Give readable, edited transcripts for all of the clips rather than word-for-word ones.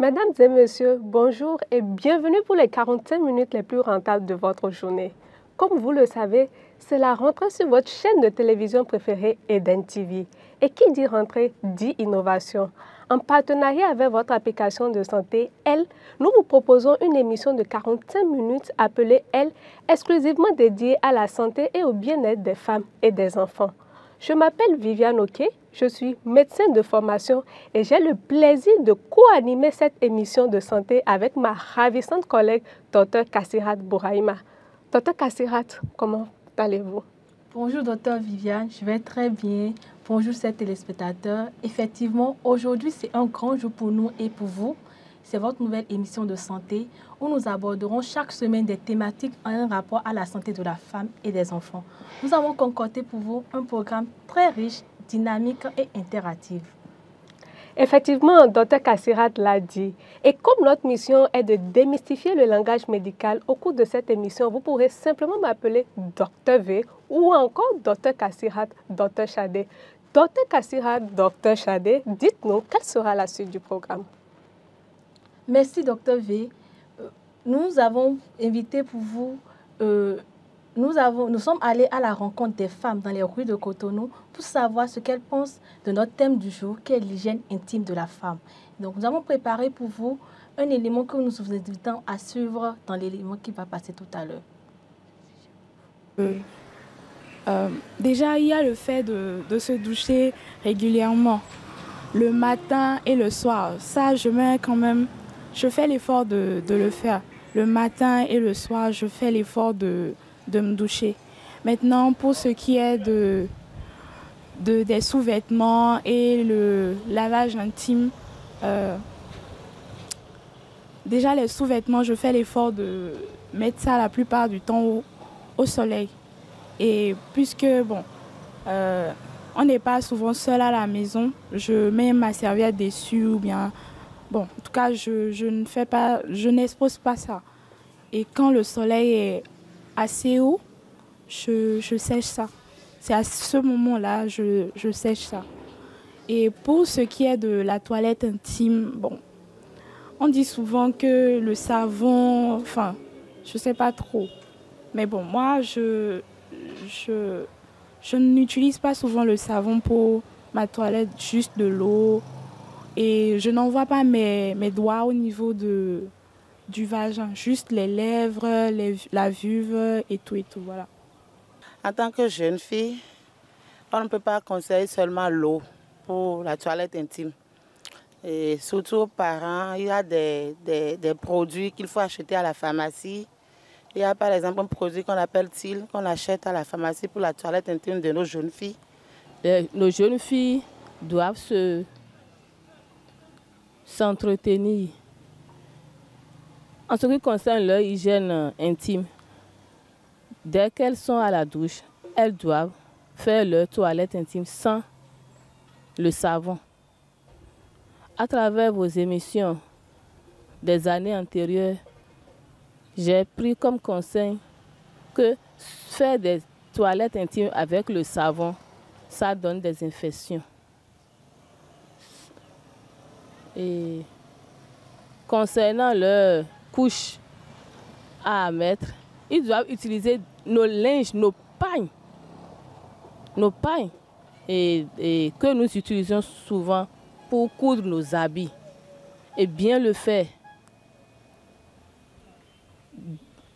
Mesdames et messieurs, bonjour et bienvenue pour les 45 minutes les plus rentables de votre journée. Comme vous le savez, c'est la rentrée sur votre chaîne de télévision préférée Eden TV. Et qui dit rentrée dit innovation. En partenariat avec votre application de santé, Elle, nous vous proposons une émission de 45 minutes appelée Elle, exclusivement dédiée à la santé et au bien-être des femmes et des enfants. Je m'appelle Viviane Oké, je suis médecin de formation et j'ai le plaisir de co-animer cette émission de santé avec ma ravissante collègue Dr Kassirat Bouraïma. Dr Kassirat, comment allez-vous? Bonjour Dr Viviane, je vais très bien. Bonjour chers téléspectateurs. Effectivement, aujourd'hui c'est un grand jour pour nous et pour vous. C'est votre nouvelle émission de santé où nous aborderons chaque semaine des thématiques en rapport à la santé de la femme et des enfants. Nous avons concocté pour vous un programme très riche, dynamique et interactif. Effectivement, Dr Kassirat l'a dit. Et comme notre mission est de démystifier le langage médical, au cours de cette émission, vous pourrez simplement m'appeler Dr V ou encore Dr Kassirat, Dr Chadé. Dr Kassirat, Dr Chadé, dites-nous quelle sera la suite du programme. Merci Dr V. Nous avons invité pour vous, nous sommes allés à la rencontre des femmes dans les rues de Cotonou pour savoir ce qu'elles pensent de notre thème du jour, qui est l'hygiène intime de la femme. Donc nous avons préparé pour vous un élément que nous vous invitons à suivre dans l'élément qui va passer tout à l'heure. Déjà, il y a le fait de se doucher régulièrement, le matin et le soir. Ça, je fais l'effort de le faire. Le matin et le soir, je fais l'effort de me doucher. Maintenant, pour ce qui est des sous-vêtements et le lavage intime, déjà les sous-vêtements, je fais l'effort de mettre ça la plupart du temps au soleil. Et puisque, on n'est pas souvent seul à la maison, je mets ma serviette dessus ou bien... Bon, en tout cas, je n'expose pas ça. Et quand le soleil est assez haut, je sèche ça. C'est à ce moment-là, je sèche ça. Et pour ce qui est de la toilette intime, on dit souvent que le savon, je sais pas trop. Mais bon, moi, je n'utilise pas souvent le savon pour ma toilette, juste de l'eau. Et je n'envoie pas mes doigts au niveau du vagin, juste les lèvres, la vulve et tout, voilà. En tant que jeune fille, on ne peut pas conseiller seulement l'eau pour la toilette intime. Et surtout aux parents, il y a des produits qu'il faut acheter à la pharmacie. Il y a par exemple un produit qu'on appelle TIL, qu'on achète à la pharmacie pour la toilette intime de nos jeunes filles. Nos jeunes filles doivent s'entretenir. En ce qui concerne leur hygiène intime, dès qu'elles sont à la douche, elles doivent faire leur toilette intime sans le savon. À travers vos émissions des années antérieures, j'ai pris comme conseil que faire des toilettes intimes avec le savon, ça donne des infections. Et concernant leur couche à mettre, ils doivent utiliser nos linges, nos pailles et que nous utilisons souvent pour coudre nos habits. Et bien le faire,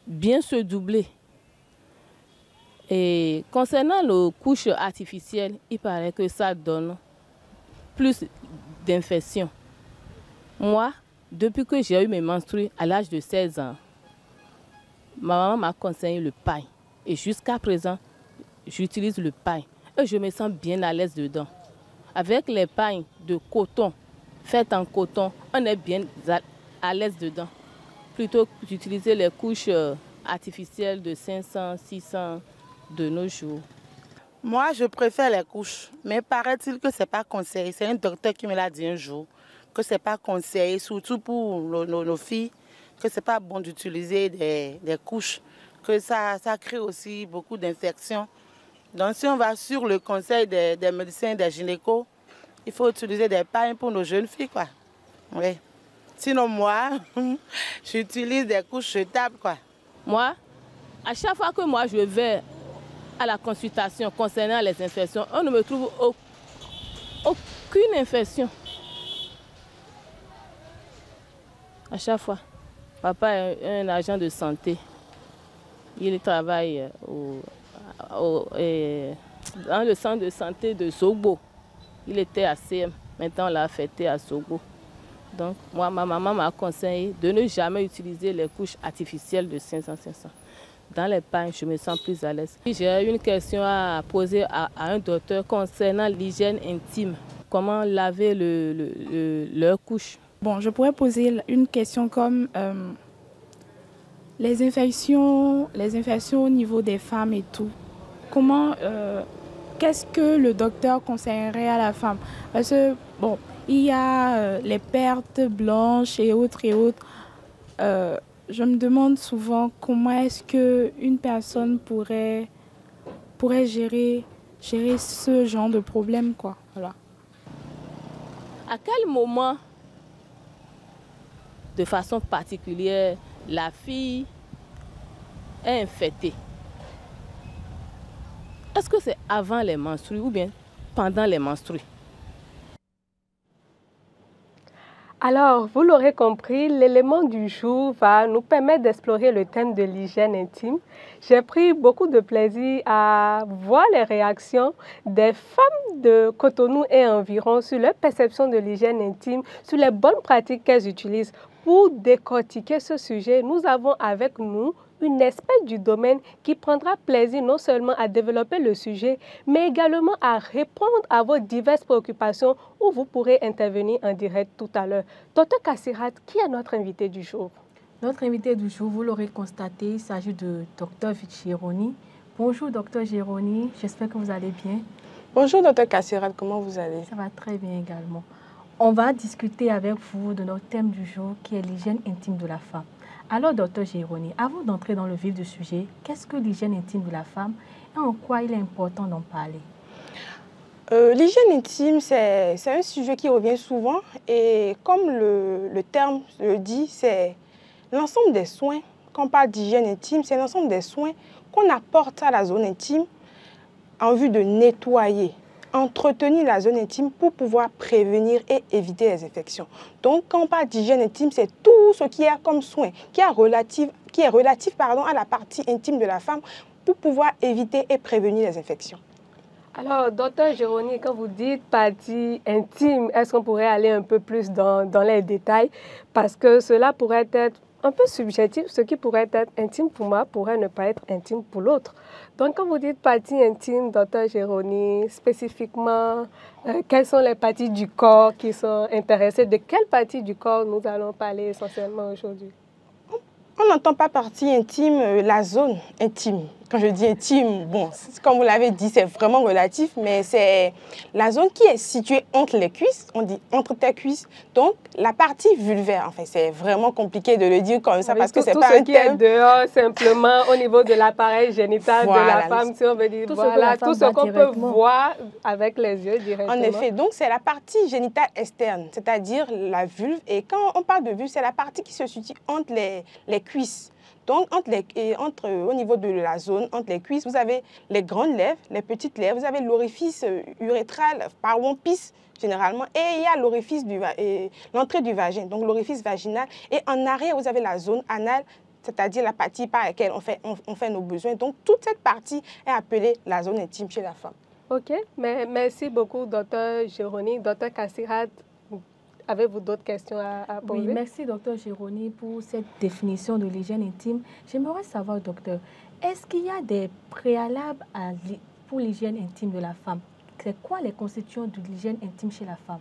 bien se doubler. Et concernant nos couches artificielles, il paraît que ça donne plus d'infections. Moi, depuis que j'ai eu mes menstrues à l'âge de 16 ans, ma maman m'a conseillé le paille. Et jusqu'à présent, j'utilise le paille. Et je me sens bien à l'aise dedans. Avec les pailles de coton, faites en coton, on est bien à l'aise dedans. Plutôt que d'utiliser les couches artificielles de 500, 600 de nos jours. Moi, je préfère les couches, mais paraît-il que ce n'est pas conseillé. C'est un docteur qui me l'a dit un jour, que ce n'est pas conseillé, surtout pour nos filles, que ce n'est pas bon d'utiliser des couches, que ça crée aussi beaucoup d'infections. Donc si on va sur le conseil des médecins, des gynécos, il faut utiliser des pailles pour nos jeunes filles, quoi. Oui. Sinon, moi, j'utilise des couches jetables, quoi. Moi, à chaque fois que moi je vais à la consultation concernant les infections, on ne me trouve aucune infection. À chaque fois. Papa est un agent de santé. Il travaille dans le centre de santé de Sogbo. Il était à CM. Maintenant, on l'a affecté à Sogbo. Donc, moi, ma maman m'a conseillé de ne jamais utiliser les couches artificielles de 500. Dans les pagnes, je me sens plus à l'aise. J'ai une question à poser à un docteur concernant l'hygiène intime. Comment laver leur couche? Bon, je pourrais poser une question comme les infections au niveau des femmes et tout. Comment, qu'est-ce que le docteur conseillerait à la femme? Parce que, bon, il y a les pertes blanches et autres. Je me demande souvent comment est-ce qu'une personne pourrait gérer ce genre de problème, quoi. Voilà. À quel moment, de façon particulière, la fille est infectée? Est-ce que c'est avant les menstrues ou bien pendant les menstrues? Alors, vous l'aurez compris, l'élément du jour va nous permettre d'explorer le thème de l'hygiène intime. J'ai pris beaucoup de plaisir à voir les réactions des femmes de Cotonou et environ sur leur perception de l'hygiène intime, sur les bonnes pratiques qu'elles utilisent. Pour décortiquer ce sujet, nous avons avec nous une experte du domaine qui prendra plaisir non seulement à développer le sujet, mais également à répondre à vos diverses préoccupations où vous pourrez intervenir en direct tout à l'heure. Dr Kassirat, qui est notre invité du jour? Notre invité du jour, vous l'aurez constaté, il s'agit de Dr Gironi. Bonjour Dr Gironi, j'espère que vous allez bien. Bonjour Dr Kassirat, comment vous allez? Ça va très bien également. On va discuter avec vous de notre thème du jour qui est l'hygiène intime de la femme. Alors, Dr Gironi, avant d'entrer dans le vif du sujet, qu'est-ce que l'hygiène intime de la femme et en quoi il est important d'en parler? L'hygiène intime, c'est un sujet qui revient souvent et comme le terme le dit, c'est l'ensemble des soins. Quand on parle d'hygiène intime, c'est l'ensemble des soins qu'on apporte à la zone intime en vue de nettoyer, entretenir la zone intime pour pouvoir prévenir et éviter les infections. Donc, quand on parle d'hygiène intime, c'est tout ce qui est comme soin, qui est relatif à la partie intime de la femme pour pouvoir éviter et prévenir les infections. Alors, docteur Gironi, quand vous dites partie intime, est-ce qu'on pourrait aller un peu plus dans les détails? Parce que cela pourrait être un peu subjectif. Ce qui pourrait être intime pour moi pourrait ne pas être intime pour l'autre. Donc, quand vous dites partie intime, docteur Gironi, spécifiquement, quelles sont les parties du corps qui sont intéressées? De quelle partie du corps nous allons parler essentiellement aujourd'hui? On n'entend pas partie intime, la zone intime. Quand je dis intime, bon, comme vous l'avez dit, c'est vraiment relatif, mais c'est la zone qui est située entre les cuisses, on dit entre tes cuisses. Donc, la partie vulvaire, en fait, c'est vraiment compliqué de le dire comme ça, parce que c'est pas un terme. Tout ce qui est dehors, simplement, au niveau de l'appareil génital de la femme, si on veut dire, voilà, tout ce qu'on peut voir avec les yeux directement. En effet, donc c'est la partie génitale externe, c'est-à-dire la vulve. Et quand on parle de vulve, c'est la partie qui se situe entre les cuisses. Donc, au niveau de la zone, entre les cuisses, vous avez les grandes lèvres, les petites lèvres, vous avez l'orifice urétral, par où on pisse généralement, et il y a l'orifice l'entrée du vagin, donc l'orifice vaginal. Et en arrière, vous avez la zone anale, c'est-à-dire la partie par laquelle on fait nos besoins. Donc, toute cette partie est appelée la zone intime chez la femme. OK, mais merci beaucoup, docteur Gironi. Docteur Kassirat, avez-vous d'autres questions à poser? Oui, merci, docteur Gironi, pour cette définition de l'hygiène intime. J'aimerais savoir, docteur, est-ce qu'il y a des préalables pour l'hygiène intime de la femme? C'est quoi les constituants de l'hygiène intime chez la femme?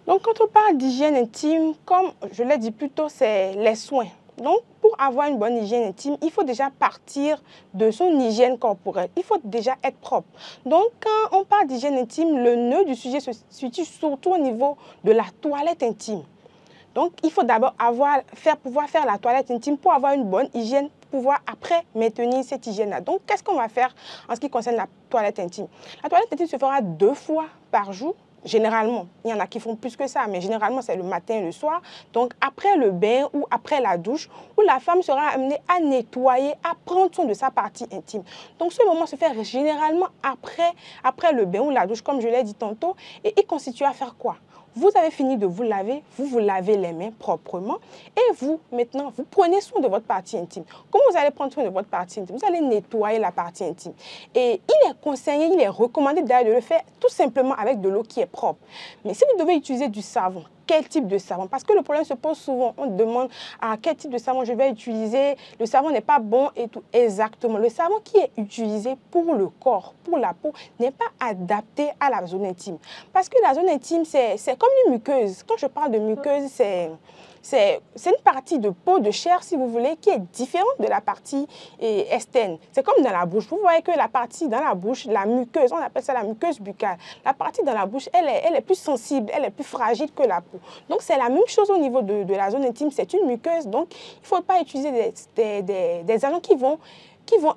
Donc, quand on parle d'hygiène intime, comme je l'ai dit plus tôt, c'est les soins. Donc, pour avoir une bonne hygiène intime, il faut déjà partir de son hygiène corporelle. Il faut déjà être propre. Donc, quand on parle d'hygiène intime, le nœud du sujet se situe surtout au niveau de la toilette intime. Donc, il faut d'abord pouvoir faire la toilette intime pour avoir une bonne hygiène, pour pouvoir après maintenir cette hygiène-là. Donc, qu'est-ce qu'on va faire en ce qui concerne la toilette intime? La toilette intime se fera 2 fois par jour généralement, il y en a qui font plus que ça, mais généralement, c'est le matin et le soir. Donc, après le bain ou après la douche, où la femme sera amenée à nettoyer, à prendre soin de sa partie intime. Donc, ce moment se fait généralement après le bain ou la douche, comme je l'ai dit tantôt, et il constitue à faire quoi? Vous avez fini de vous laver, vous vous lavez les mains proprement et vous, maintenant, vous prenez soin de votre partie intime. Comment vous allez prendre soin de votre partie intime? Vous allez nettoyer la partie intime. Et il est conseillé, il est recommandé d'ailleurs de le faire tout simplement avec de l'eau qui est propre. Mais si vous devez utiliser du savon, quel type de savon? Parce que le problème se pose souvent. On demande quel type de savon je vais utiliser. Le savon n'est pas bon et tout. Exactement. Le savon qui est utilisé pour le corps, pour la peau, n'est pas adapté à la zone intime. Parce que la zone intime, c'est comme une muqueuse. Quand je parle de muqueuse, c'est une partie de peau, de chair, si vous voulez, qui est différente de la partie externe. C'est comme dans la bouche. Vous voyez que la partie dans la bouche, la muqueuse, on appelle ça la muqueuse buccale. La partie dans la bouche, elle est plus sensible, elle est plus fragile que la peau. Donc, c'est la même chose au niveau de la zone intime. C'est une muqueuse. Donc, il ne faut pas utiliser des agents qui vont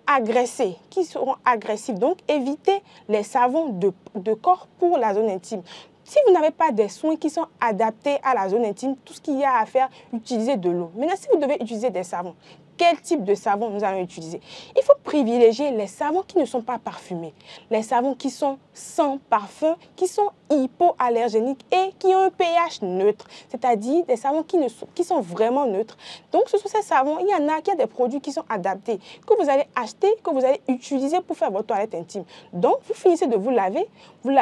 agresser, qui seront agressifs. Donc, évitez les savons de corps pour la zone intime. Si vous n'avez pas des soins qui sont adaptés à la zone intime, tout ce qu'il y a à faire, utilisez de l'eau. Maintenant, si vous devez utiliser des savons, quel type de savon nous allons utiliser? Il faut privilégier les savons qui ne sont pas parfumés, les savons qui sont sans parfum, qui sont hypoallergéniques et qui ont un pH neutre, c'est-à-dire des savons qui sont vraiment neutres. Donc, ce sont ces savons, il y en a qui ont des produits qui sont adaptés, que vous allez acheter, que vous allez utiliser pour faire votre toilette intime. Donc, vous finissez de vous lavez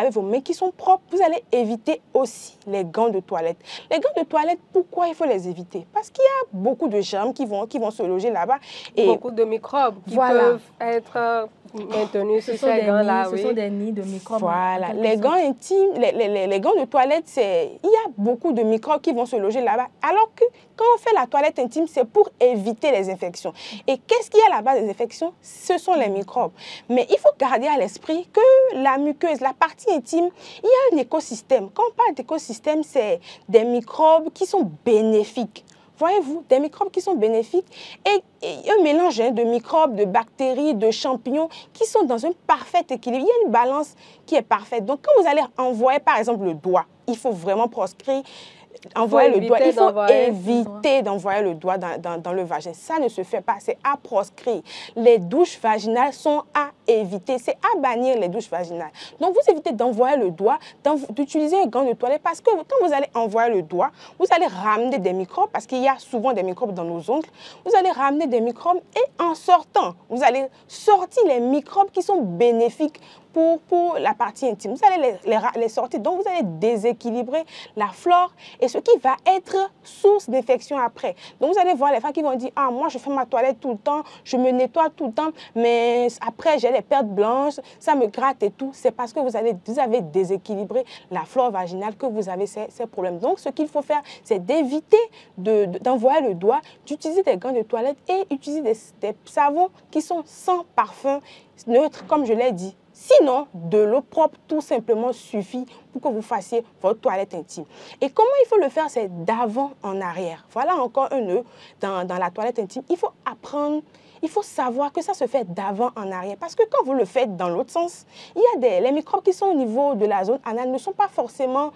vos mains qui sont propres, vous allez éviter aussi les gants de toilette. Les gants de toilette, pourquoi il faut les éviter? Parce qu'il y a beaucoup de germes qui vont se loger là-bas. Et beaucoup de microbes qui peuvent être maintenus sur ces gants-là. Ce sont des nids de microbes. Voilà. Les gants intimes, les gants de toilette, il y a beaucoup de microbes qui vont se loger là-bas. Alors que quand on fait la toilette intime, c'est pour éviter les infections. Et qu'est-ce qu'il y a là-bas des infections? Ce sont les microbes. Mais il faut garder à l'esprit que la muqueuse, la partie intime, il y a un écosystème. Quand on parle d'écosystème, c'est des microbes qui sont bénéfiques. Voyez-vous, des microbes qui sont bénéfiques et un mélange de microbes, de bactéries, de champignons qui sont dans un parfait équilibre. Il y a une balance qui est parfaite. Donc, quand vous allez envoyer, par exemple, le doigt, il faut vraiment proscrire. Envoyer le doigt, il faut éviter d'envoyer le doigt dans le vagin. Ça ne se fait pas, c'est à proscrire. Les douches vaginales sont à éviter, c'est à bannir les douches vaginales. Donc, vous évitez d'envoyer le doigt, d'utiliser un gant de toilette parce que quand vous allez envoyer le doigt, vous allez ramener des microbes parce qu'il y a souvent des microbes dans nos ongles. Vous allez ramener des microbes et en sortant, vous allez sortir les microbes qui sont bénéfiques pour la partie intime. Vous allez les sortir. Donc, vous allez déséquilibrer la flore et ce qui va être source d'infection après. Donc, vous allez voir les femmes qui vont dire « Ah, moi, je fais ma toilette tout le temps, je me nettoie tout le temps, mais après, j'ai les pertes blanches, ça me gratte et tout. » C'est parce que vous avez déséquilibré la flore vaginale que vous avez ces problèmes. Donc, ce qu'il faut faire, c'est d'éviter d'envoyer le doigt, d'utiliser des gants de toilette et utiliser des savons qui sont sans parfum, neutre, comme je l'ai dit. Sinon, de l'eau propre tout simplement suffit pour que vous fassiez votre toilette intime. Et comment il faut le faire? C'est d'avant en arrière. Voilà encore un nœud dans la toilette intime. Il faut apprendre, il faut savoir que ça se fait d'avant en arrière. Parce que quand vous le faites dans l'autre sens, les microbes qui sont au niveau de la zone anale ne sont pas forcément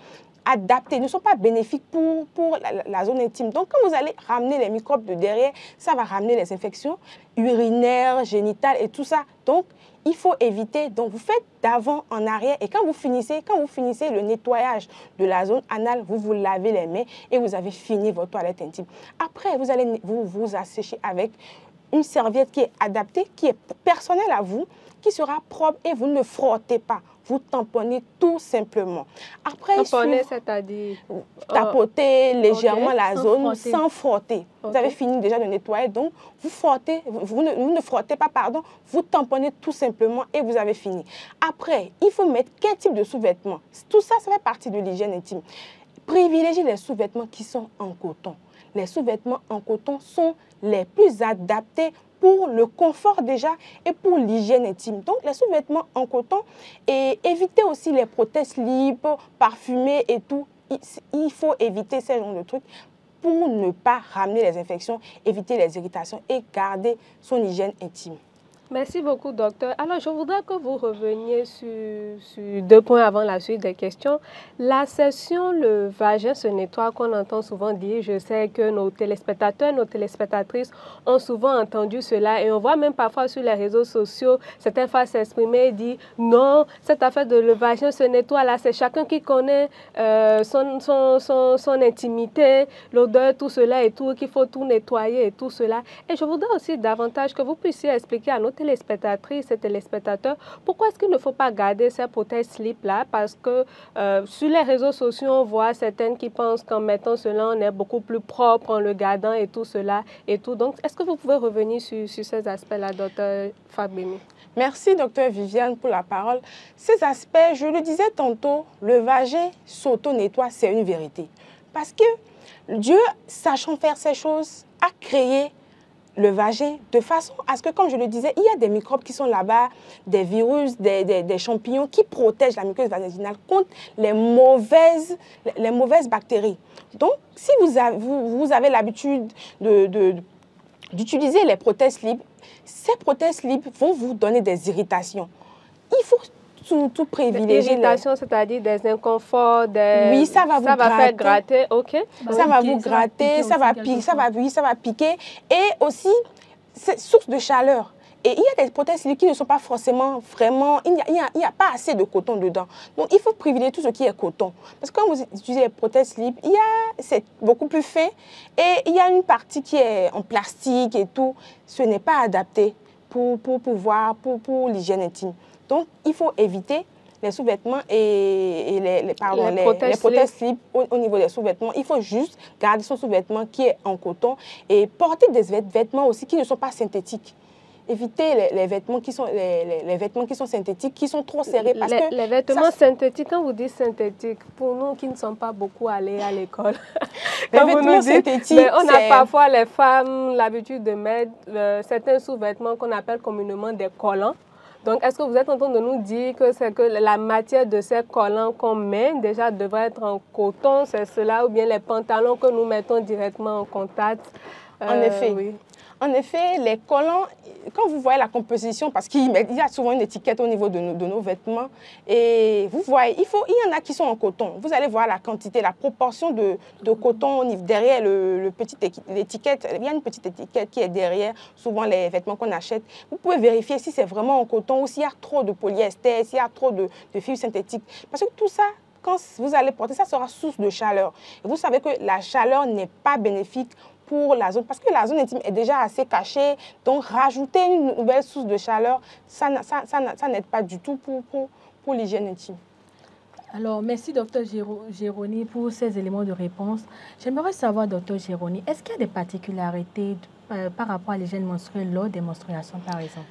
adaptés, ne sont pas bénéfiques pour la zone intime. Donc, quand vous allez ramener les microbes de derrière, ça va ramener les infections urinaires, génitales et tout ça. Donc, il faut éviter. Donc, vous faites d'avant en arrière et quand vous finissez le nettoyage de la zone anale, vous vous lavez les mains et vous avez fini votre toilette intime. Après, vous allez vous assécher avec une serviette qui est adaptée, qui est personnelle à vous, qui sera propre et vous ne frottez pas. Vous tamponnez tout simplement. Après, tamponner, c'est-à-dire tapoter légèrement la zone sans frotter. Vous avez fini déjà de nettoyer, donc vous ne frottez pas, pardon, vous tamponnez tout simplement et vous avez fini. Après, il faut mettre quel type de sous-vêtements? Tout ça, ça fait partie de l'hygiène intime. Privilégiez les sous-vêtements qui sont en coton. Les sous-vêtements en coton sont les plus adaptés pour le confort déjà et pour l'hygiène intime. Donc, les sous-vêtements en coton et évitez aussi les prothèses libres, parfumées et tout. Il faut éviter ce genre de trucs pour ne pas ramener les infections, éviter les irritations et garder son hygiène intime. Merci beaucoup, docteur. Alors, je voudrais que vous reveniez sur 2 points avant la suite des questions. La session, le vagin se nettoie, qu'on entend souvent dire. Je sais que nos téléspectateurs, nos téléspectatrices ont souvent entendu cela et on voit même parfois sur les réseaux sociaux certaines femmes s'exprimer et dire non, cette affaire de le vagin se nettoie, là, c'est chacun qui connaît son intimité, l'odeur, tout cela et tout, qu'il faut tout nettoyer et tout cela. Et je voudrais aussi davantage que vous puissiez expliquer à nos téléspectatrices et téléspectateurs pourquoi est-ce qu'il ne faut pas garder ces protège-slip-là, parce que sur les réseaux sociaux, on voit certaines qui pensent qu'en mettant cela, on est beaucoup plus propre en le gardant et tout cela et tout. Donc, est-ce que vous pouvez revenir sur ces aspects-là, docteur Fagbemi? Merci, docteur Viviane, pour la parole. Ces aspects, je le disais tantôt, le vagin s'auto-nettoie, c'est une vérité. Parce que Dieu, sachant faire ces choses, a créé le vagin de façon à ce que, comme je le disais, il y a des microbes qui sont là-bas, des virus, des champignons qui protègent la muqueuse vaginale contre les mauvaises bactéries. Donc, si vous avez l'habitude d'utiliser les prothèses libres, ces prothèses libres vont vous donner des irritations. Il faut tout privilégier. Des irritations, c'est-à-dire des inconforts, des... Oui, ça va vous gratter. Faire gratter, ok. Ça va vous gratter, ça va piquer. Et aussi, c'est source de chaleur. Et il y a des prothèses qui ne sont pas forcément vraiment... Il n'y a pas assez de coton dedans. Donc, il faut privilégier tout ce qui est coton. Parce que quand vous utilisez les prothèses libres, c'est beaucoup plus fin. Et il y a une partie qui est en plastique et tout. Ce n'est pas adapté pour l'hygiène intime. Donc, il faut éviter les sous-vêtements et les prothèses libres au niveau des sous-vêtements. Il faut juste garder son sous-vêtement qui est en coton et porter des vêtements aussi qui ne sont pas synthétiques. Éviter les vêtements qui sont synthétiques, qui sont trop serrés. Parce que les vêtements synthétiques, quand vous dites synthétiques, pour nous qui ne sommes pas beaucoup allés à l'école, les vêtements synthétiques, on a parfois les femmes l'habitude de mettre certains sous-vêtements qu'on appelle communément des collants. Donc, est-ce que vous êtes en train de nous dire que c'est que la matière de ces collants qu'on met déjà devrait être en coton, c'est cela, ou bien les pantalons que nous mettons directement en contact? En effet. Oui. En effet, les collants, quand vous voyez la composition, parce qu'il y a souvent une étiquette au niveau de nos vêtements, et vous voyez, il y en a qui sont en coton. Vous allez voir la quantité, la proportion de coton derrière l'étiquette. Il y a une petite étiquette qui est derrière, souvent les vêtements qu'on achète. Vous pouvez vérifier si c'est vraiment en coton ou s'il y a trop de polyester, s'il y a trop de fibres synthétiques. Parce que tout ça, quand vous allez porter, ça sera source de chaleur. Et vous savez que la chaleur n'est pas bénéfique pour la zone, parce que la zone intime est déjà assez cachée, donc rajouter une nouvelle source de chaleur, ça n'aide pas du tout pour l'hygiène intime. Alors, merci Dr Géroni pour ces éléments de réponse. J'aimerais savoir, Dr Géroni, est-ce qu'il y a des particularités par rapport à l'hygiène menstruelle lors des menstruations, par exemple?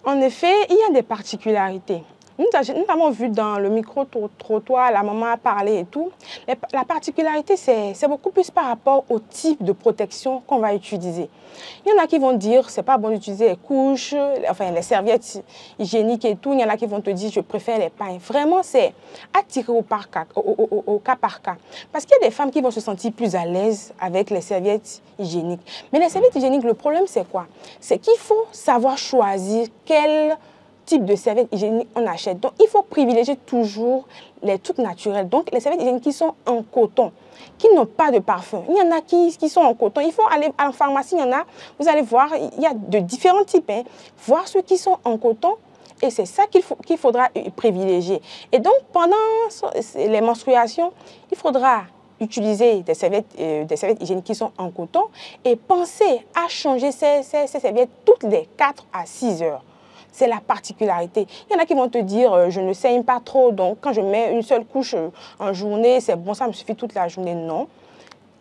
En effet, il y a des particularités. Nous avons vu dans le micro-trottoir, la maman a parlé et tout. La particularité, c'est beaucoup plus par rapport au type de protection qu'on va utiliser. Il y en a qui vont dire que ce n'est pas bon d'utiliser les couches, enfin les serviettes hygiéniques et tout. Il y en a qui vont te dire je préfère les pailles. Vraiment, c'est à tirer au cas par cas. Parce qu'il y a des femmes qui vont se sentir plus à l'aise avec les serviettes hygiéniques. Mais les serviettes hygiéniques, le problème, c'est quoi? C'est qu'il faut savoir choisir quel type de serviettes hygiéniques on achète. Donc, il faut privilégier toujours les trucs naturels. Donc, les serviettes hygiéniques qui sont en coton, qui n'ont pas de parfum. Il y en a qui sont en coton. Il faut aller à la pharmacie, il y en a, vous allez voir, il y a de différents types. Hein. Voir ceux qui sont en coton. Et c'est ça qu'il faudra privilégier. Et donc, pendant les menstruations, il faudra utiliser des serviettes hygiéniques qui sont en coton et penser à changer ces serviettes toutes les 4 à 6 heures. C'est la particularité. Il y en a qui vont te dire, je ne saigne pas trop, donc quand je mets une seule couche en journée, c'est bon, ça me suffit toute la journée. Non.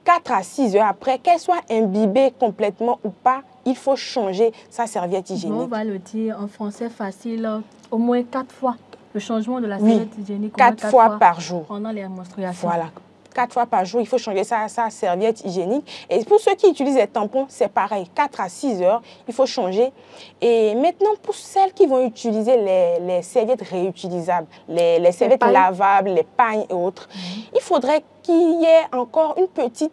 4 à 6 heures après, qu'elle soit imbibée complètement ou pas, il faut changer sa serviette hygiénique. On va le dire en français facile, au moins 4 fois. Le changement de la serviette hygiénique. 4 fois par jour. Pendant les menstruations. Voilà. 4 fois par jour, il faut changer sa serviette hygiénique. Et pour ceux qui utilisent les tampons, c'est pareil. 4 à 6 heures, il faut changer. Et maintenant, pour celles qui vont utiliser les serviettes réutilisables, les serviettes lavables, les pailles et autres, il faudrait qu'il y ait encore une petite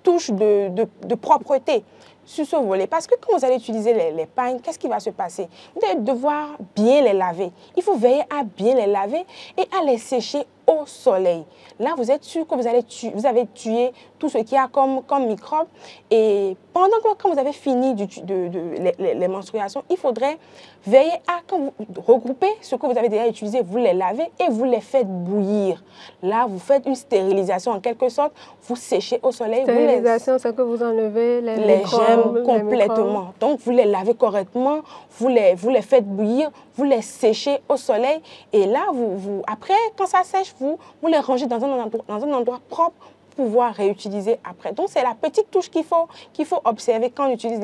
touche de propreté. sur ce volet. Parce que quand vous allez utiliser les pagnes, qu'est-ce qui va se passer? Vous allez devoir bien les laver. Il faut veiller à bien les laver et à les sécher au soleil. Là, vous êtes sûr que vous avez tué tout ce qu'il y a comme microbes. Et pendant que quand vous avez fini les menstruations, il faudrait veiller à, quand vous regroupez ce que vous avez déjà utilisé, vous les lavez et vous les faites bouillir. Là, vous faites une stérilisation en quelque sorte. Vous séchez au soleil. Stérilisation, c'est que vous enlevez les germes complètement. Donc, vous les lavez correctement, vous les faites bouillir, vous les séchez au soleil. Et là, après, quand ça sèche, vous les rangez dans un endroit propre pour pouvoir réutiliser après. Donc, c'est la petite touche qu'il faut observer quand on utilise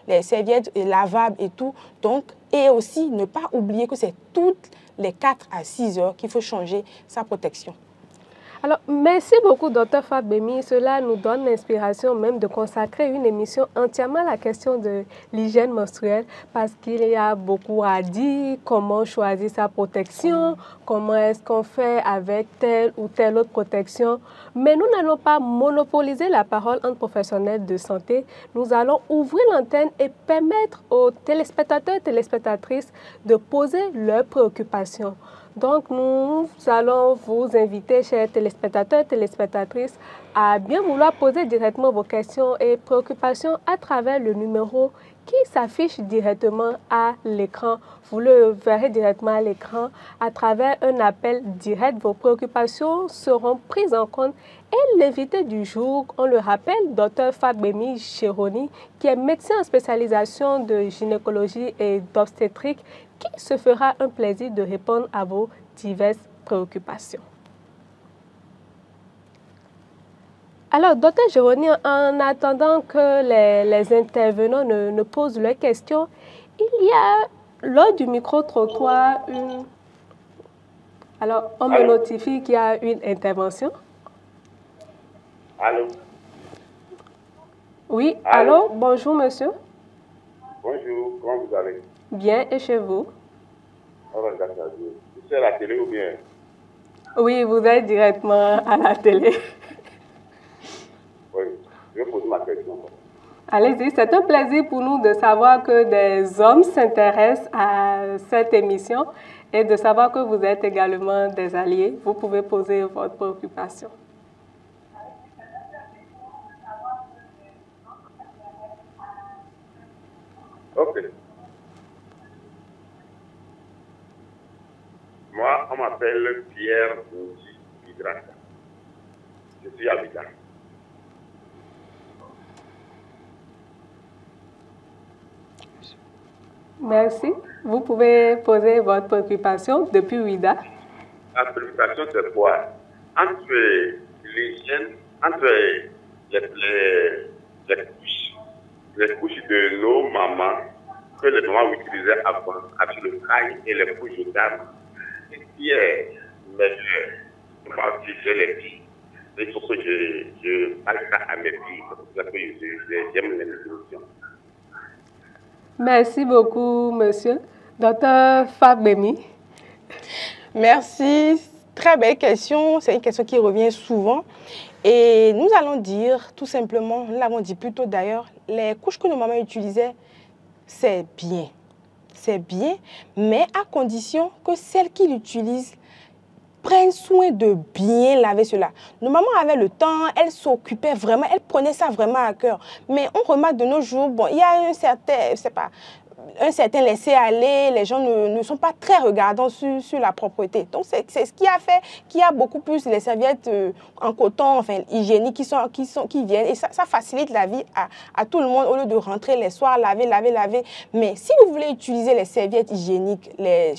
les serviettes lavables et tout. Donc, et aussi, ne pas oublier que c'est toutes les 4 à 6 heures qu'il faut changer sa protection. Alors, merci beaucoup, Dr Fagbemi. Cela nous donne l'inspiration même de consacrer une émission entièrement à la question de l'hygiène menstruelle parce qu'il y a beaucoup à dire, comment choisir sa protection, comment est-ce qu'on fait avec telle ou telle autre protection. Mais nous n'allons pas monopoliser la parole entre professionnels de santé. Nous allons ouvrir l'antenne et permettre aux téléspectateurs et téléspectatrices de poser leurs préoccupations. Donc, nous allons vous inviter, chers téléspectateurs et téléspectatrices, à bien vouloir poser directement vos questions et préoccupations à travers le numéro qui s'affiche directement à l'écran. Vous le verrez directement à l'écran à travers un appel direct. Vos préoccupations seront prises en compte. Et l'invité du jour, on le rappelle, Dr Fagbemi Chéroni, qui est médecin en spécialisation de gynécologie et d'obstétrique, qui se fera un plaisir de répondre à vos diverses préoccupations. Alors, Dr Chéroni, en attendant que les intervenants ne posent leurs questions, il y a lors du micro-trottoir une... Alors, on me notifie qu'il y a une intervention. Allô? Oui, allô? Bonjour, monsieur. Bonjour, comment vous allez? Bien, et chez vous? Oh, grâce à Dieu. C'est à la télé ou bien? Oui, vous êtes directement à la télé. Oui, je vais poser ma question. Allez-y, c'est un plaisir pour nous de savoir que des hommes s'intéressent à cette émission et de savoir que vous êtes également des alliés. Vous pouvez poser votre préoccupation. Ok. Moi, on m'appelle Pierre Hidrata. Je suis habitant. Merci. Vous pouvez poser votre préoccupation depuis Ouida. La préoccupation, c'est quoi? Entre l'hygiène, entre les couches de nos mamans, que les mamans utilisaient avant, avec le paille et les couches jetables, et qui est meilleur, j'ai les filles. Il faut que je parle ça à mes filles, parce que j'aime les solutions. Merci beaucoup, monsieur. Dr Fagbemi. Merci. Très belle question. C'est une question qui revient souvent. Et nous allons dire, tout simplement, nous l'avons dit plus tôt d'ailleurs, les couches que nos mamans utilisaient, c'est bien. C'est bien, mais à condition que celles qui l'utilisent prennent soin de bien laver cela. Nos mamans avaient le temps, elles s'occupaient vraiment, elles prenaient ça vraiment à cœur. Mais on remarque de nos jours, bon, il y a un certain laisser-aller, les gens ne sont pas très regardants sur la propreté. Donc, c'est ce qui a fait qu'il y a beaucoup plus les serviettes en coton, enfin, hygiéniques qui viennent. Et ça facilite la vie à tout le monde au lieu de rentrer les soirs, laver. Mais si vous voulez utiliser les serviettes hygiéniques, les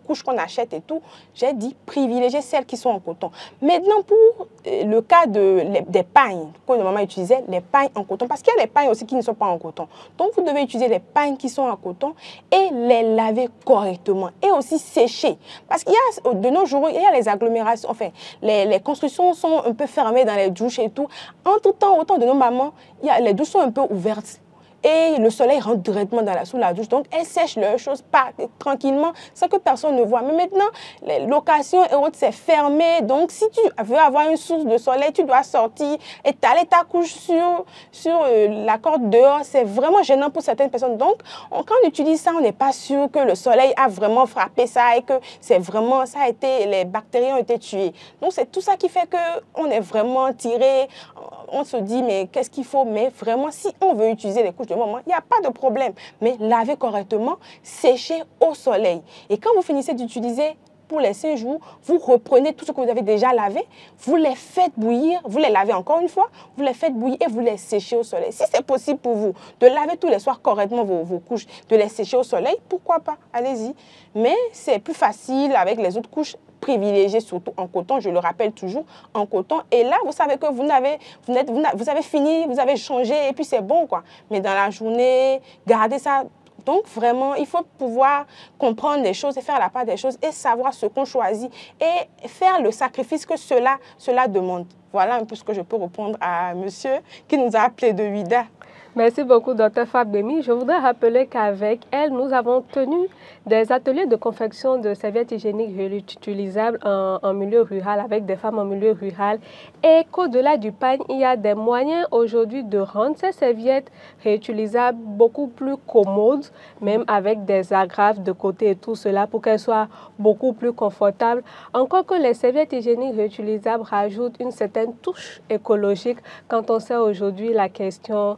couches qu'on achète et tout, j'ai dit privilégier celles qui sont en coton. Maintenant, pour le cas des pagnes que nos mamans utilisaient, les pagnes en coton, parce qu'il y a les pagnes aussi qui ne sont pas en coton. Donc, vous devez utiliser les pagnes qui sont en coton et les laver correctement et aussi sécher. Parce qu'il y a, de nos jours, il y a les agglomérations, enfin, les constructions sont un peu fermées dans les douches et tout. Entre-temps, au temps de nos mamans, les douches sont un peu ouvertes. et le soleil rentre directement sous la douche. Donc, elles sèchent leurs choses tranquillement sans que personne ne voit. Mais maintenant, les locations et autres, c'est fermé. Donc, si tu veux avoir une source de soleil, tu dois sortir, étaler ta couche sur la corde dehors. C'est vraiment gênant pour certaines personnes. Donc, quand on utilise ça, on n'est pas sûr que le soleil a vraiment frappé ça et que c'est vraiment, les bactéries ont été tuées. Donc, c'est tout ça qui fait qu'on est vraiment tiré. On se dit, mais qu'est-ce qu'il faut? Mais vraiment, si on veut utiliser les couches de maman, il n'y a pas de problème. Mais lavez correctement, séchez au soleil. Et quand vous finissez d'utiliser pour les 5 jours, vous reprenez tout ce que vous avez déjà lavé, vous les faites bouillir, vous les lavez encore une fois, vous les faites bouillir et vous les séchez au soleil. Si c'est possible pour vous de laver tous les soirs correctement vos couches, de les sécher au soleil, pourquoi pas? Allez-y. Mais c'est plus facile avec les autres couches, privilégiées surtout en coton, je le rappelle toujours, en coton. Et là, vous savez que vous avez fini, vous avez changé et puis c'est bon, quoi. Mais dans la journée, gardez ça. Donc, vraiment, il faut pouvoir comprendre les choses et faire la part des choses et savoir ce qu'on choisit et faire le sacrifice que cela demande. Voilà un peu ce que je peux répondre à monsieur qui nous a appelé de Ouida. Merci beaucoup, Dr Fagbemi. Je voudrais rappeler qu'avec elle, nous avons tenu des ateliers de confection de serviettes hygiéniques réutilisables en milieu rural, avec des femmes en milieu rural, et qu'au-delà du pagne, il y a des moyens aujourd'hui de rendre ces serviettes réutilisables beaucoup plus commodes, même avec des agrafes de côté et tout cela, pour qu'elles soient beaucoup plus confortables. Encore que les serviettes hygiéniques réutilisables rajoutent une certaine touche écologique quand on sait aujourd'hui la question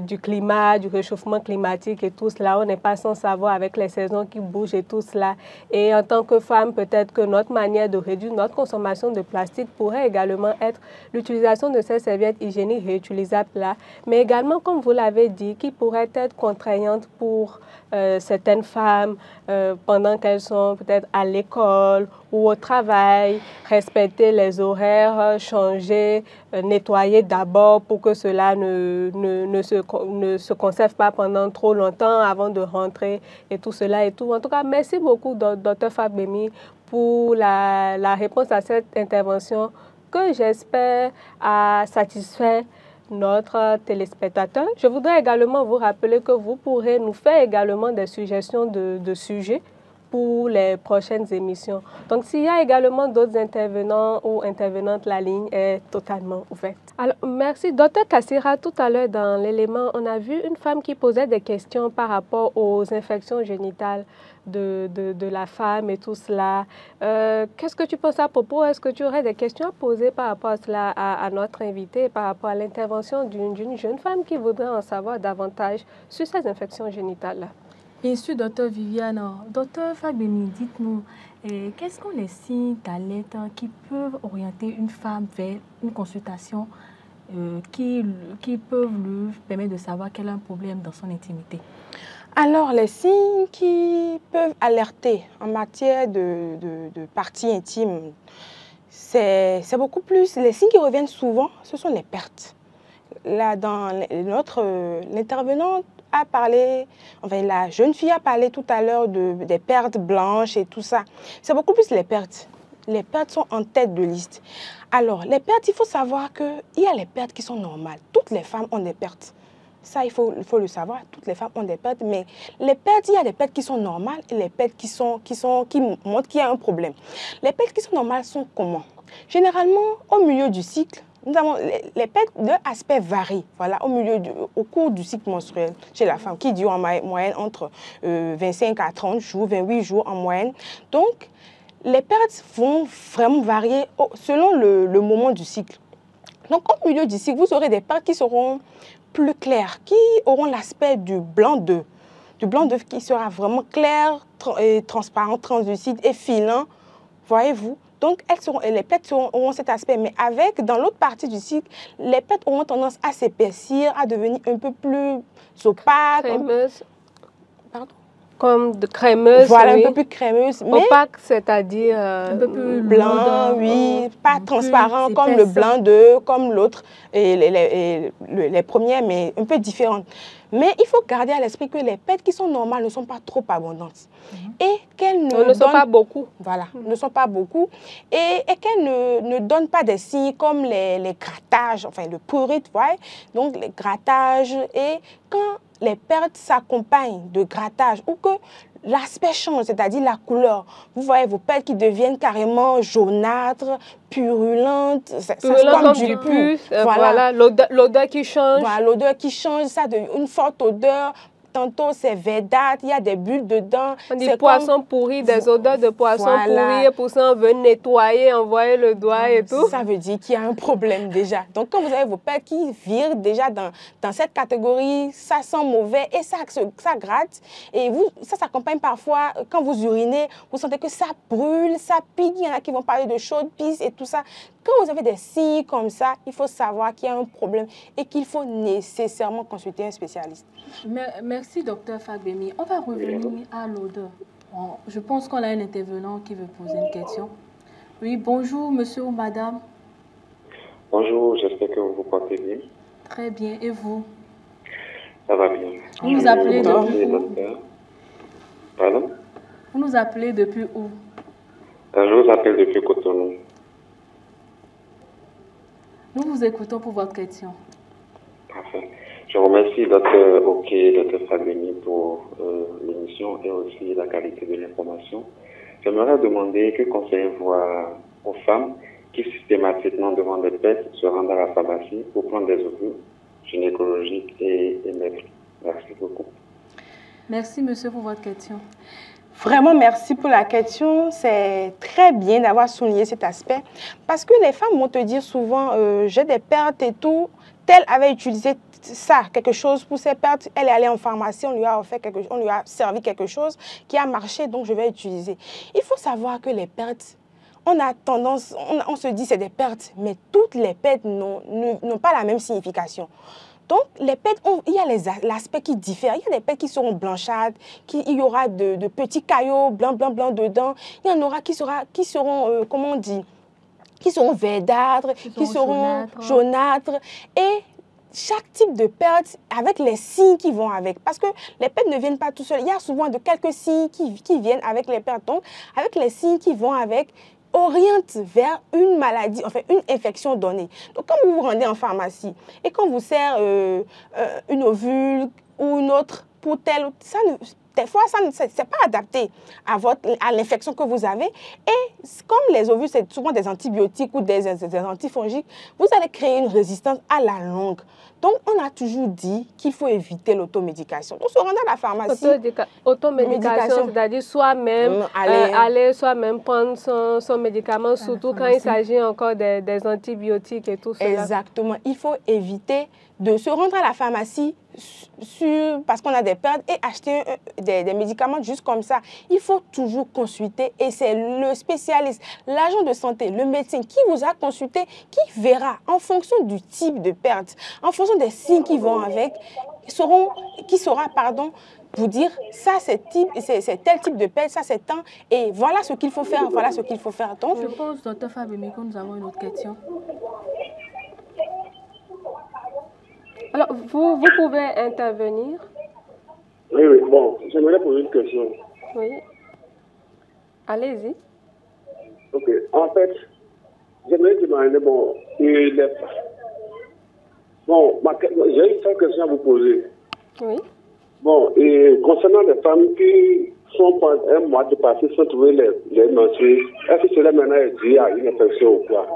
du climat, du réchauffement climatique et tout cela. On n'est pas sans savoir avec les saisons qui bougent et tout cela. Et en tant que femme, peut-être que notre manière de réduire notre consommation de plastique pourrait également être l'utilisation de ces serviettes hygiéniques réutilisables-là, mais également, comme vous l'avez dit, qui pourraient être contraignantes pour certaines femmes pendant qu'elles sont peut-être à l'école ou au travail, respecter les horaires, changer, nettoyer d'abord pour que cela ne se conserve pas pendant trop longtemps avant de rentrer et tout cela et tout. En tout cas, merci beaucoup, Dr Fagbemi, pour la réponse à cette intervention que j'espère a satisfait notre téléspectateur. Je voudrais également vous rappeler que vous pourrez nous faire également des suggestions de sujets pour les prochaines émissions. Donc, s'il y a également d'autres intervenants ou intervenantes, la ligne est totalement ouverte. Alors, merci. Docteur Kassira, tout à l'heure dans l'élément, on a vu une femme qui posait des questions par rapport aux infections génitales de la femme et tout cela. Qu'est-ce que tu penses à propos? Est-ce que tu aurais des questions à poser par rapport à cela à notre invité, par rapport à l'intervention d'une jeune femme qui voudrait en savoir davantage sur ces infections génitales-là? Bien sûr, docteur Viviane. Docteur Fagbemi, dites-nous, quels sont les signes d'alerte qui peuvent orienter une femme vers une consultation qui peuvent lui permettre de savoir qu'elle a un problème dans son intimité? Alors, les signes qui peuvent alerter en matière de parties intimes, c'est beaucoup plus. Les signes qui reviennent souvent, ce sont les pertes. Là, dans l'intervenante a parlé, enfin la jeune fille a parlé tout à l'heure des pertes blanches et tout ça. C'est beaucoup plus les pertes. Les pertes sont en tête de liste. Alors, les pertes, il faut savoir qu'il y a les pertes qui sont normales. Toutes les femmes ont des pertes. Ça, il faut le savoir. Toutes les femmes ont des pertes. Mais les pertes, il y a des pertes qui sont normales et les pertes qui montrent qu'il y a un problème. Les pertes qui sont normales sont comment? Généralement, au milieu du cycle, nous avons les pertes de aspect varient, voilà, au cours du cycle menstruel chez la femme, qui dure en moyenne entre 25 à 30 jours, 28 jours en moyenne. Donc, les pertes vont vraiment varier selon le moment du cycle. Donc, au milieu du cycle, vous aurez des pertes qui seront plus claires, qui auront l'aspect du blanc d'œuf. Du blanc d'œuf qui sera vraiment clair, transparent, translucide et filant, voyez-vous. Donc, les pertes auront cet aspect. Mais dans l'autre partie du cycle, les pertes auront tendance à s'épaissir, à devenir un peu plus opaques. Crémeuse. Pardon? Comme de crémeuse. Voilà, oui. Un peu plus crémeuse. Mais opaque, c'est-à-dire un peu plus blanc, oui. Pas transparent comme le blanc d'œuf, comme l'autre, et les premières, mais un peu différentes. Mais il faut garder à l'esprit que les pertes qui sont normales ne sont pas trop abondantes. Et qu'elles ne sont pas beaucoup. Voilà, ne sont pas beaucoup. Et qu'elles ne donnent pas des signes comme les grattages, enfin le prurite, ouais. Donc les grattages. Et quand les pertes s'accompagnent de grattage ou que l'aspect change, c'est-à-dire la couleur. Vous voyez vos pertes qui deviennent carrément jaunâtres, purulentes, comme du pus, voilà, l'odeur qui change. Voilà, l'odeur qui change, ça de une forte odeur. Tantôt, c'est verdâtre, il y a des bulles dedans. On dit poisson pourri, des odeurs de poisson pourri. Et pour ça, on veut nettoyer, envoyer le doigt et tout. Ça veut dire qu'il y a un problème déjà. Donc, quand vous avez vos pertes qui virent déjà dans cette catégorie, ça sent mauvais et ça gratte. Et ça s'accompagne parfois, quand vous urinez, vous sentez que ça brûle, ça pique. Il y en a qui vont parler de chaude pisse et tout ça. Quand vous avez des signes comme ça, il faut savoir qu'il y a un problème et qu'il faut nécessairement consulter un spécialiste. Merci, docteur Fagbemi. On va revenir à l'odeur. Bon, je pense qu'on a un intervenant qui veut poser une question. Oui, bonjour, monsieur ou madame. Bonjour, j'espère que vous vous portez bien. Très bien, et vous? Ça va bien. Vous nous appelez depuis où? Pardon? Vous nous appelez depuis où? Je vous appelle depuis Cotonou. Nous vous écoutons pour votre question. Parfait. Je remercie Dr Fagbemi pour l'émission et aussi la qualité de l'information. J'aimerais demander que conseillez-vous aux femmes qui systématiquement demandent des pertes se rendent à la pharmacie pour prendre des ovules gynécologiques et émettre. Merci beaucoup. Merci, monsieur, pour votre question. Vraiment, merci pour la question. C'est très bien d'avoir souligné cet aspect parce que les femmes vont te dire souvent j'ai des pertes et tout. Telle avait utilisé ça, quelque chose pour ses pertes. Elle est allée en pharmacie, on lui a servi quelque chose qui a marché, donc je vais utiliser. Il faut savoir que les pertes, on a tendance, on se dit c'est des pertes, mais toutes les pertes n'ont pas la même signification. Donc, les pertes, il y a l'aspect qui diffère. Il y a des pertes qui seront blanchâtres, il y aura de petits caillots blancs dedans. Il y en aura qui seront comment on dit, qui seront verdâtres, qui seront jaunâtres. Et chaque type de perte avec les signes qui vont avec. Parce que les pertes ne viennent pas tout seuls. Il y a souvent de quelques signes qui viennent avec les pertes. Donc, avec les signes qui vont avec, oriente vers une maladie, enfin une infection donnée. Donc, quand vous vous rendez en pharmacie et qu'on vous sert une ovule ou une autre pour telle, des fois, ça n'est pas adapté à l'infection que vous avez. Et comme les ovules, c'est souvent des antibiotiques ou des antifongiques, vous allez créer une résistance à la longue. Donc, on a toujours dit qu'il faut éviter l'automédication. Donc, se rendre à la pharmacie. Automédication, c'est-à-dire soi-même, aller soi-même prendre son médicament, surtout quand il s'agit encore des antibiotiques et tout ça. Exactement. Il faut éviter de se rendre à la pharmacie parce qu'on a des pertes et acheter des médicaments juste comme ça. Il faut toujours consulter et c'est le spécialiste, l'agent de santé, le médecin qui vous a consulté, qui verra en fonction du type de perte, en fonction des signes qui vont avec, qui saura, vous dire ça c'est tel type de perte, ça c'est tant et voilà ce qu'il faut faire, voilà ce qu'il faut faire. Donc, je pense, docteur Fagbemi, que nous avons une autre question. Alors, vous pouvez intervenir. Oui, bon, j'aimerais poser une question. Oui. Allez-y. Ok, en fait, j'aimerais demander, j'ai une seule question à vous poser. Oui. Bon, et concernant les femmes qui sont pendant un mois de passé sans trouver les menstrues, est-ce que cela maintenant est dû à une infection ou quoi?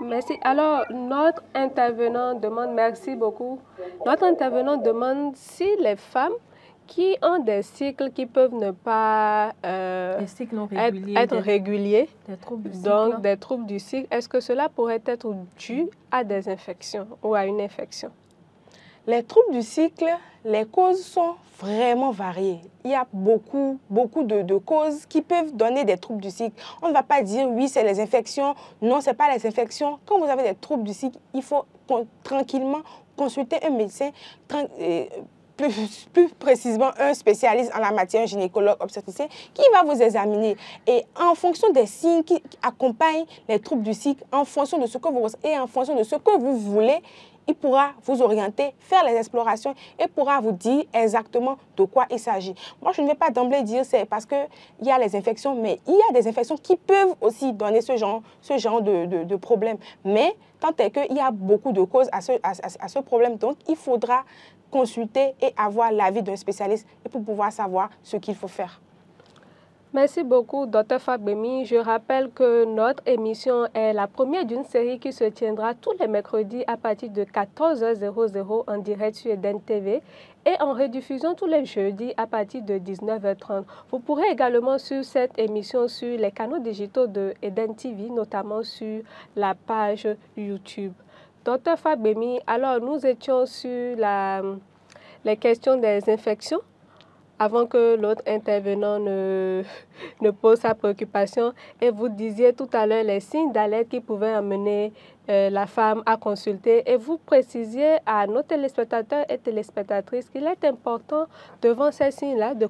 Merci. Alors, notre intervenant demande, merci beaucoup. Notre intervenant demande si les femmes qui ont des cycles qui peuvent ne pas être réguliers, des troubles du cycle, est-ce que cela pourrait être dû à des infections ou à une infection? Les troubles du cycle, les causes sont vraiment variées. Il y a beaucoup de causes qui peuvent donner des troubles du cycle. On ne va pas dire oui, c'est les infections. Non, ce n'est pas les infections. Quand vous avez des troubles du cycle, il faut tranquillement consulter un médecin, plus précisément un spécialiste en la matière, un gynécologue obstétricien, qui va vous examiner. Et en fonction des signes qui accompagnent les troubles du cycle, en fonction de ce que vous et en fonction de ce que vous voulez, il pourra vous orienter, faire les explorations et pourra vous dire exactement de quoi il s'agit. Moi, je ne vais pas d'emblée dire c'est parce qu'il y a les infections, mais il y a des infections qui peuvent aussi donner ce genre de problème. Mais tant est qu'il y a beaucoup de causes à ce problème, donc il faudra consulter et avoir l'avis d'un spécialiste et pour pouvoir savoir ce qu'il faut faire. Merci beaucoup, Dr Fagbemi. Je rappelle que notre émission est la première d'une série qui se tiendra tous les mercredis à partir de 14h00 en direct sur Eden TV et en rediffusion tous les jeudis à partir de 19h30. Vous pourrez également suivre cette émission sur les canaux digitaux de Eden TV, notamment sur la page YouTube. Dr Fagbemi, alors nous étions sur les questions des infections. Avant que l'autre intervenant ne pose sa préoccupation, et vous disiez tout à l'heure les signes d'alerte qui pouvaient amener la femme à consulter, et vous précisiez à nos téléspectateurs et téléspectatrices qu'il est important, devant ces signes-là, de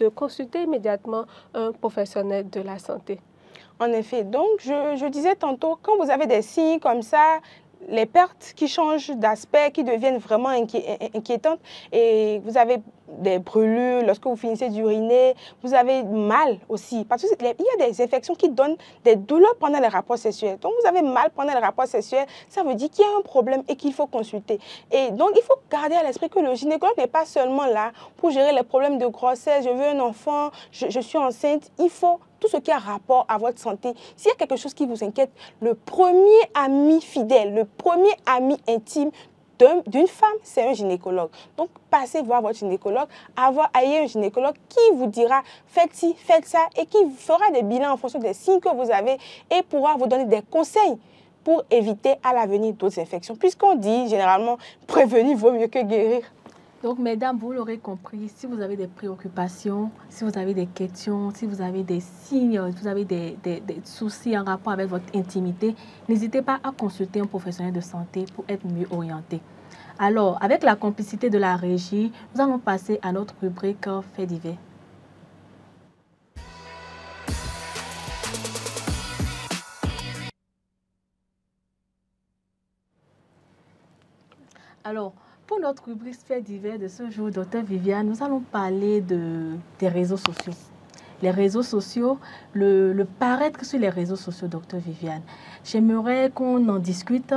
consulter immédiatement un professionnel de la santé. En effet, donc je disais tantôt, quand vous avez des signes comme ça, les pertes qui changent d'aspect, qui deviennent vraiment inquiétantes, et vous avez des brûlures lorsque vous finissez d'uriner, vous avez mal aussi, parce qu'il y a des infections qui donnent des douleurs pendant les rapports sexuels. Donc vous avez mal pendant les rapports sexuels, ça veut dire qu'il y a un problème et qu'il faut consulter. Et donc il faut garder à l'esprit que le gynécologue n'est pas seulement là pour gérer les problèmes de grossesse, je veux un enfant, je suis enceinte, il faut tout ce qui a rapport à votre santé. S'il y a quelque chose qui vous inquiète, le premier ami fidèle, le premier ami intime d'une femme, c'est un gynécologue. Donc, passez voir votre gynécologue, ayez un gynécologue qui vous dira faites ci, faites ça et qui fera des bilans en fonction des signes que vous avez et pourra vous donner des conseils pour éviter à l'avenir d'autres infections. Puisqu'on dit généralement prévenir vaut mieux que guérir. Donc, mesdames, vous l'aurez compris, si vous avez des préoccupations, si vous avez des questions, si vous avez des signes, si vous avez des soucis en rapport avec votre intimité, n'hésitez pas à consulter un professionnel de santé pour être mieux orienté. Alors, avec la complicité de la régie, nous allons passer à notre rubrique Faits divers. Alors, pour notre rubrique Faits divers de ce jour, Dr Viviane, nous allons parler des réseaux sociaux. Les réseaux sociaux, le paraître sur les réseaux sociaux, Dr Viviane. J'aimerais qu'on en discute.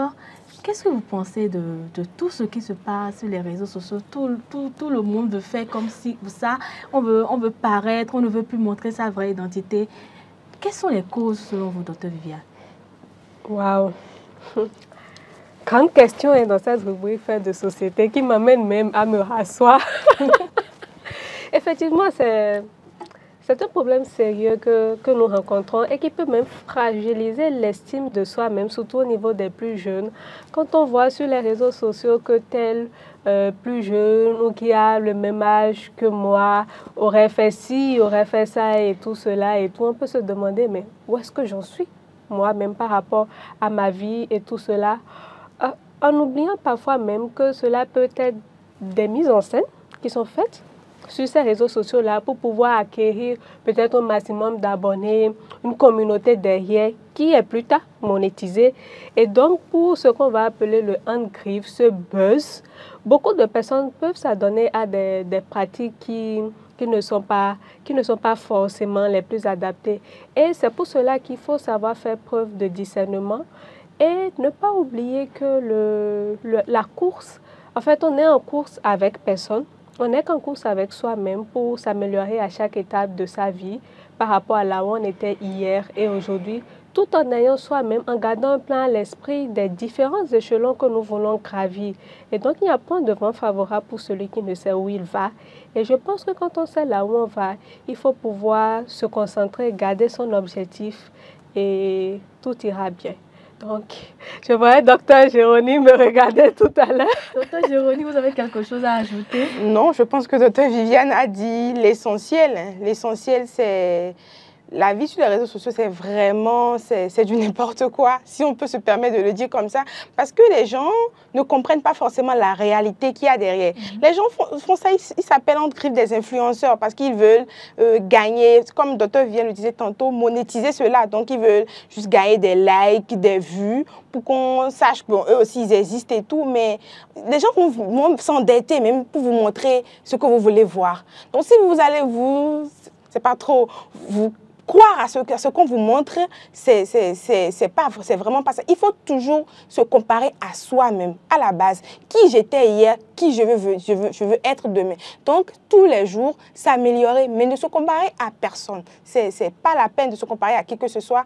Qu'est-ce que vous pensez de tout ce qui se passe sur les réseaux sociaux? Tout le monde veut faire comme si ça, on veut paraître, on ne veut plus montrer sa vraie identité. Quelles sont les causes selon vous, Dr Viviane? Waouh! Grande question est dans cette rubrique Faits de société qui m'amène même à me rasseoir. Effectivement, c'est un problème sérieux que nous rencontrons et qui peut même fragiliser l'estime de soi-même, surtout au niveau des plus jeunes. Quand on voit sur les réseaux sociaux que tel plus jeune ou qui a le même âge que moi aurait fait ci, aurait fait ça et tout cela et tout, on peut se demander mais où est-ce que j'en suis moi-même par rapport à ma vie et tout cela. En oubliant parfois même que cela peut être des mises en scène qui sont faites sur ces réseaux sociaux-là pour pouvoir acquérir peut-être un maximum d'abonnés, une communauté derrière qui est plus tard monétisée. Et donc, pour ce qu'on va appeler le handgriff, ce buzz, beaucoup de personnes peuvent s'adonner à des pratiques qui ne sont pas forcément les plus adaptées. Et c'est pour cela qu'il faut savoir faire preuve de discernement et ne pas oublier que la course, en fait, on est en course avec personne. On n'est qu'en course avec soi-même pour s'améliorer à chaque étape de sa vie par rapport à là où on était hier et aujourd'hui, tout en ayant soi-même, en gardant un plan à l'esprit des différents échelons que nous voulons gravir. Et donc, il n'y a point de vent favorable pour celui qui ne sait où il va. Et je pense que quand on sait là où on va, il faut pouvoir se concentrer, garder son objectif et tout ira bien. Donc, je voyais Dr Jérôme me regarder tout à l'heure. Dr Jérôme, vous avez quelque chose à ajouter? Non, je pense que Dr Viviane a dit l'essentiel. L'essentiel, c'est la vie sur les réseaux sociaux, c'est vraiment, c'est du n'importe quoi, si on peut se permettre de le dire comme ça, parce que les gens ne comprennent pas forcément la réalité qu'il y a derrière. Les gens font ça, ils s'appellent en grippe des influenceurs parce qu'ils veulent gagner, comme Dr. vient le disait tantôt, monétiser cela. Donc, ils veulent juste gagner des likes, des vues, pour qu'on sache que bon, eux aussi, ils existent et tout, mais les gens vont s'endetter même pour vous montrer ce que vous voulez voir. Donc, si vous allez c'est pas trop, vous croire à ce qu'on vous montre, c'est vraiment pas ça. Il faut toujours se comparer à soi-même, à la base. Qui j'étais hier, qui je veux être demain. Donc, tous les jours, s'améliorer, mais ne se comparer à personne. C'est pas la peine de se comparer à qui que ce soit.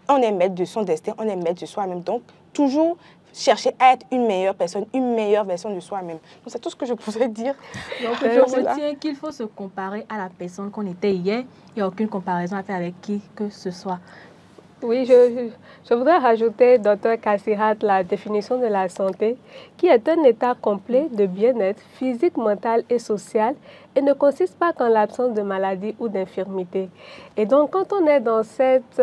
On est maître de son destin, on est maître de soi-même. Donc, toujours chercher à être une meilleure personne, une meilleure version de soi-même. Donc, c'est tout ce que je pouvais dire. Donc, je retiens qu'il faut se comparer à la personne qu'on était hier. Il n'y a aucune comparaison à faire avec qui que ce soit. Oui, je voudrais rajouter, Dr. Kassirat, la définition de la santé, qui est un état complet de bien-être physique, mental et social et ne consiste pas qu'en l'absence de maladie ou d'infirmité. Et donc, quand on est dans cette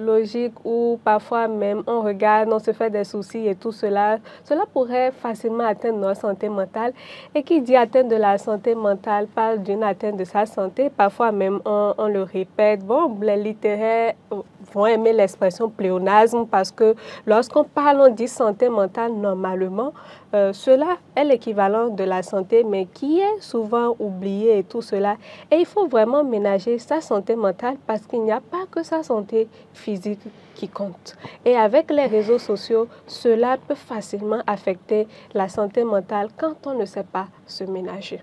logique où parfois même on regarde, on se fait des soucis et tout cela, cela pourrait facilement atteindre notre santé mentale. Et qui dit atteinte de la santé mentale parle d'une atteinte de sa santé. Parfois même, on le répète. Bon, les littéraires vont aimer l'expression pléonasme parce que lorsqu'on parle, on dit santé mentale normalement. Cela est l'équivalent de la santé, mais qui est souvent oublié et tout cela. Et il faut vraiment ménager sa santé mentale parce qu'il n'y a pas que sa santé physique qui compte. Et avec les réseaux sociaux, cela peut facilement affecter la santé mentale quand on ne sait pas se ménager.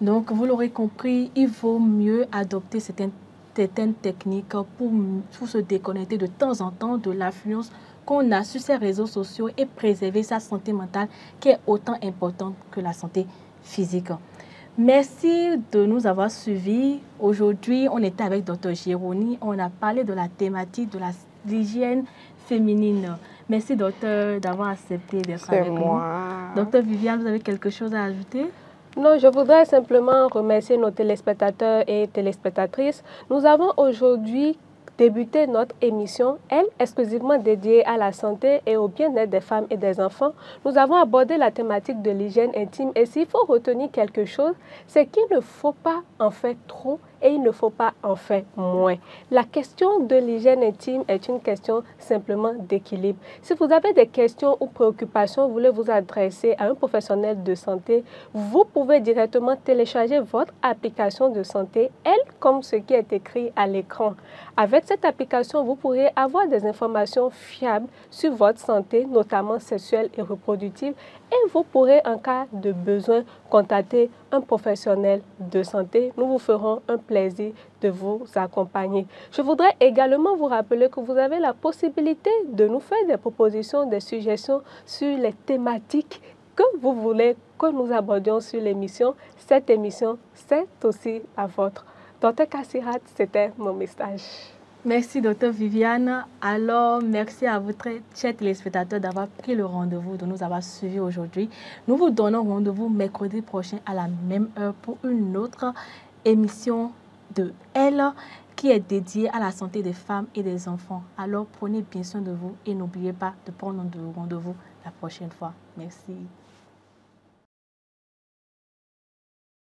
Donc, vous l'aurez compris, il vaut mieux adopter certaines techniques pour se déconnecter de temps en temps de l'influence qu'on a sur ces réseaux sociaux et préserver sa santé mentale qui est autant importante que la santé physique. Merci de nous avoir suivis. Aujourd'hui, on était avec Dr. Gironi. On a parlé de la thématique de l'hygiène féminine. Merci, docteur, d'avoir accepté d'être avec nous. Docteur Viviane, vous avez quelque chose à ajouter? Non, je voudrais simplement remercier nos téléspectateurs et téléspectatrices. Nous avons aujourd'hui débuté notre émission, elle, exclusivement dédiée à la santé et au bien-être des femmes et des enfants. Nous avons abordé la thématique de l'hygiène intime et s'il faut retenir quelque chose, c'est qu'il ne faut pas en faire trop et il ne faut pas en faire moins. La question de l'hygiène intime est une question simplement d'équilibre. Si vous avez des questions ou préoccupations, vous voulez vous adresser à un professionnel de santé, vous pouvez directement télécharger votre application de santé, elle, comme ce qui est écrit à l'écran. Avec cette application, vous pourrez avoir des informations fiables sur votre santé, notamment sexuelle et reproductive, et vous pourrez, en cas de besoin, contacter un professionnel de santé. Nous vous ferons un plaisir de vous accompagner. Je voudrais également vous rappeler que vous avez la possibilité de nous faire des propositions, des suggestions sur les thématiques que vous voulez que nous abordions sur l'émission. Cette émission, c'est aussi la vôtre. Dr. Kassirat, c'était mon message. Merci, docteur Viviane. Alors, merci à vous, très chers téléspectateurs, d'avoir pris le rendez-vous, de nous avoir suivis aujourd'hui. Nous vous donnons rendez-vous mercredi prochain à la même heure pour une autre émission de Elle qui est dédiée à la santé des femmes et des enfants. Alors, prenez bien soin de vous et n'oubliez pas de prendre rendez-vous la prochaine fois. Merci.